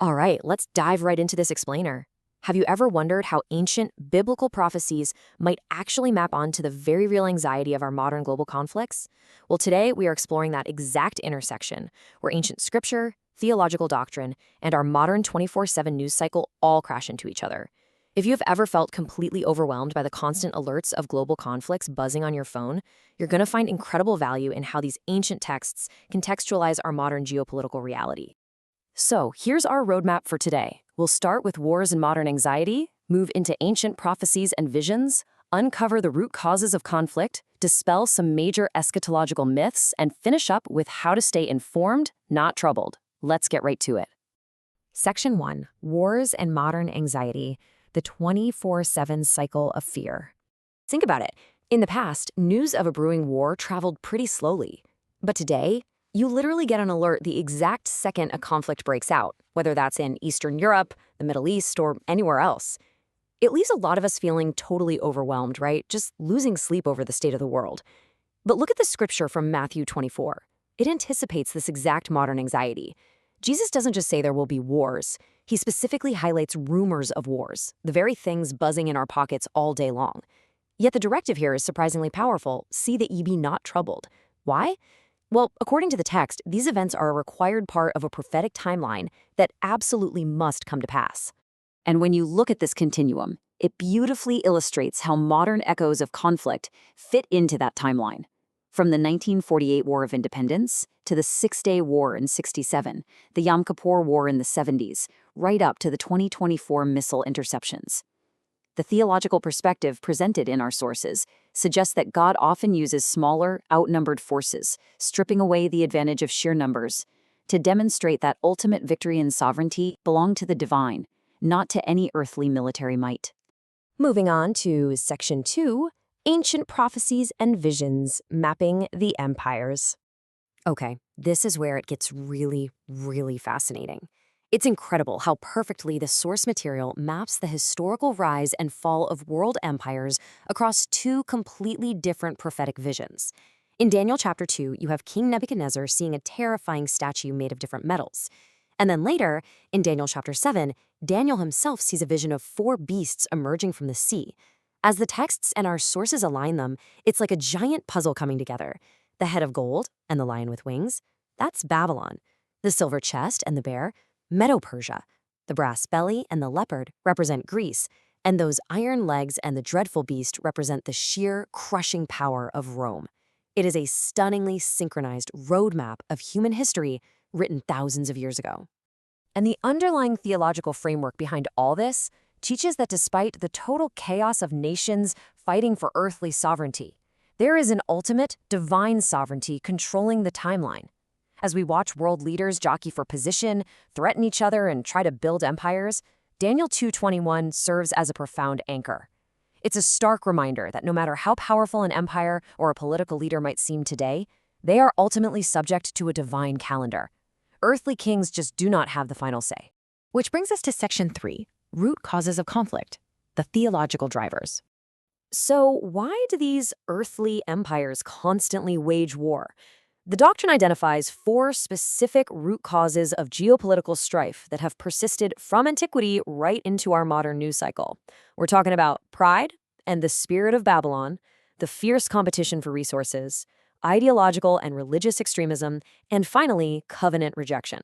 All right, let's dive right into this explainer. Have you ever wondered how ancient biblical prophecies might actually map onto the very real anxiety of our modern global conflicts? Well, today we are exploring that exact intersection where ancient scripture, theological doctrine, and our modern 24/7 news cycle all crash into each other. If you've ever felt completely overwhelmed by the constant alerts of global conflicts buzzing on your phone, you're going to find incredible value in how these ancient texts contextualize our modern geopolitical reality. So, here's our roadmap for today. We'll start with wars and modern anxiety, move into ancient prophecies and visions, uncover the root causes of conflict, dispel some major eschatological myths, and finish up with how to stay informed, not troubled. Let's get right to it. Section 1: Wars and Modern Anxiety, the 24/7 cycle of fear. Think about it. In the past, news of a brewing war traveled pretty slowly. But today, you literally get an alert the exact second a conflict breaks out, whether that's in Eastern Europe, the Middle East, or anywhere else. It leaves a lot of us feeling totally overwhelmed, right? Just losing sleep over the state of the world. But look at the scripture from Matthew 24. It anticipates this exact modern anxiety. Jesus doesn't just say there will be wars. He specifically highlights rumors of wars, the very things buzzing in our pockets all day long. Yet the directive here is surprisingly powerful. See that ye be not troubled. Why? Well, according to the text, these events are a required part of a prophetic timeline that absolutely must come to pass. And when you look at this continuum, it beautifully illustrates how modern echoes of conflict fit into that timeline. From the 1948 War of Independence to the Six-Day War in '67, the Yom Kippur War in the '70s, right up to the 2024 missile interceptions. The theological perspective presented in our sources suggests that God often uses smaller, outnumbered forces, stripping away the advantage of sheer numbers, to demonstrate that ultimate victory and sovereignty belong to the divine, not to any earthly military might. Moving on to Section 2, Ancient Prophecies and Visions, Mapping the Empires. Okay, this is where it gets really, really fascinating. It's incredible how perfectly the source material maps the historical rise and fall of world empires across two completely different prophetic visions. In Daniel chapter 2, you have King Nebuchadnezzar seeing a terrifying statue made of different metals. And then later, in Daniel chapter 7, Daniel himself sees a vision of four beasts emerging from the sea. As the texts and our sources align them, it's like a giant puzzle coming together. The head of gold and the lion with wings, that's Babylon. The silver chest and the bear, Medo-Persia. The brass belly and the leopard represent Greece, and those iron legs and the dreadful beast represent the sheer, crushing power of Rome. It is a stunningly synchronized roadmap of human history written thousands of years ago. And the underlying theological framework behind all this teaches that despite the total chaos of nations fighting for earthly sovereignty, there is an ultimate, divine sovereignty controlling the timeline. As we watch world leaders jockey for position, threaten each other, and try to build empires, Daniel 2:21 serves as a profound anchor. It's a stark reminder that no matter how powerful an empire or a political leader might seem today, they are ultimately subject to a divine calendar. Earthly kings just do not have the final say. Which brings us to Section 3, Root Causes of Conflict, the theological drivers. So why do these earthly empires constantly wage war? The doctrine identifies four specific root causes of geopolitical strife that have persisted from antiquity right into our modern news cycle. We're talking about pride and the spirit of Babylon, the fierce competition for resources, ideological and religious extremism, and finally, covenant rejection.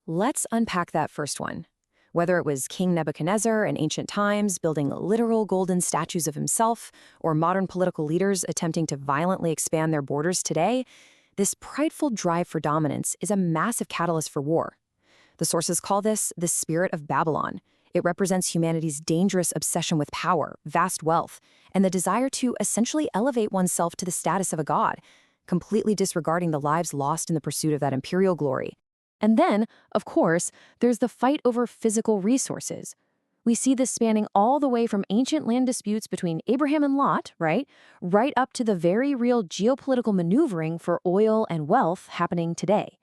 Let's unpack that first one. Whether it was King Nebuchadnezzar in ancient times building literal golden statues of himself, or modern political leaders attempting to violently expand their borders today, this prideful drive for dominance is a massive catalyst for war. The sources call this the spirit of Babylon. It represents humanity's dangerous obsession with power, vast wealth, and the desire to essentially elevate oneself to the status of a god, completely disregarding the lives lost in the pursuit of that imperial glory. And then, of course, there's the fight over physical resources. We see this spanning all the way from ancient land disputes between Abraham and Lot, right up to the very real geopolitical maneuvering for oil and wealth happening today.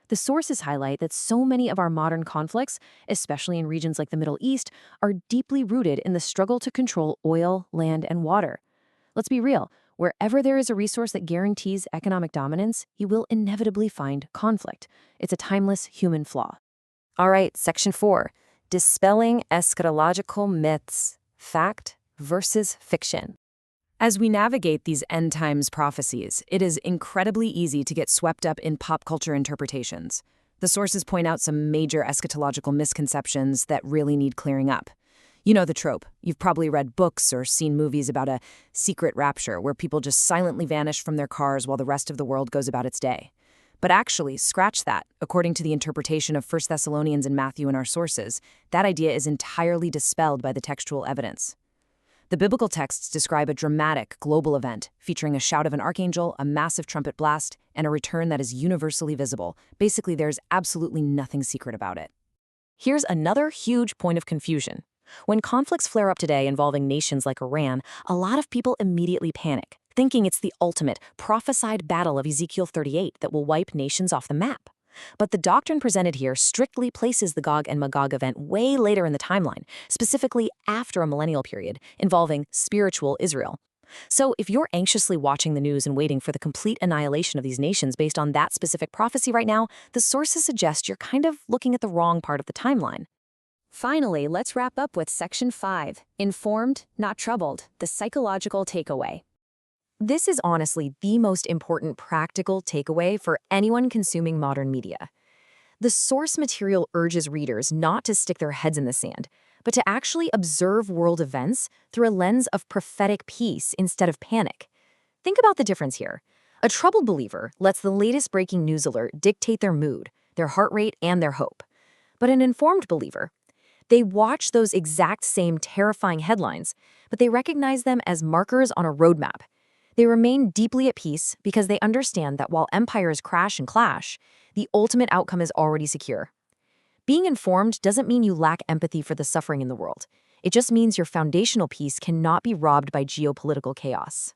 The sources highlight that so many of our modern conflicts, especially in regions like the Middle East, are deeply rooted in the struggle to control oil, land, and water. Let's be real, wherever there is a resource that guarantees economic dominance, you will inevitably find conflict. It's a timeless human flaw. All right, Section 4, Dispelling Eschatological Myths, Fact versus Fiction. As we navigate these end times prophecies, it is incredibly easy to get swept up in pop culture interpretations. The sources point out some major eschatological misconceptions that really need clearing up. You know the trope. You've probably read books or seen movies about a secret rapture where people just silently vanish from their cars while the rest of the world goes about its day. But actually, scratch that. According to the interpretation of 1 Thessalonians and Matthew in our sources, that idea is entirely dispelled by the textual evidence. The biblical texts describe a dramatic, global event featuring a shout of an archangel, a massive trumpet blast, and a return that is universally visible. Basically, there's absolutely nothing secret about it. Here's another huge point of confusion. When conflicts flare up today involving nations like Iran, a lot of people immediately panic, thinking it's the ultimate, prophesied battle of Ezekiel 38 that will wipe nations off the map. But the doctrine presented here strictly places the Gog and Magog event way later in the timeline, specifically after a millennial period involving spiritual Israel. So if you're anxiously watching the news and waiting for the complete annihilation of these nations based on that specific prophecy right now, the sources suggest you're kind of looking at the wrong part of the timeline. Finally, let's wrap up with Section 5, Informed, Not Troubled, the psychological takeaway. This is honestly the most important practical takeaway for anyone consuming modern media. The source material urges readers not to stick their heads in the sand, but to actually observe world events through a lens of prophetic peace instead of panic. Think about the difference here. A troubled believer lets the latest breaking news alert dictate their mood, their heart rate, and their hope. But an informed believer, they watch those exact same terrifying headlines, but they recognize them as markers on a roadmap. They remain deeply at peace because they understand that while empires crash and clash, the ultimate outcome is already secure. Being informed doesn't mean you lack empathy for the suffering in the world. It just means your foundational peace cannot be robbed by geopolitical chaos.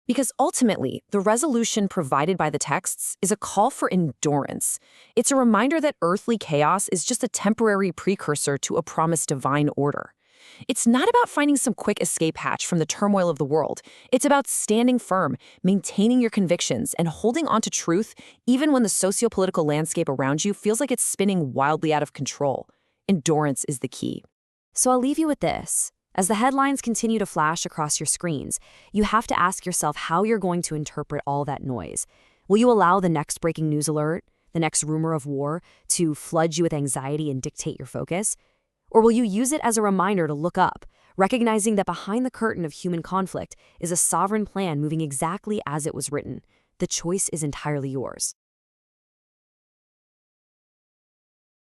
Because ultimately, the resolution provided by the texts is a call for endurance. It's a reminder that earthly chaos is just a temporary precursor to a promised divine order. It's not about finding some quick escape hatch from the turmoil of the world. It's about standing firm, maintaining your convictions, and holding on to truth even when the socio-political landscape around you feels like it's spinning wildly out of control. Endurance is the key. So I'll leave you with this. As the headlines continue to flash across your screens, you have to ask yourself how you're going to interpret all that noise. Will you allow the next breaking news alert, the next rumor of war, to flood you with anxiety and dictate your focus? Or will you use it as a reminder to look up, recognizing that behind the curtain of human conflict is a sovereign plan moving exactly as it was written? The choice is entirely yours.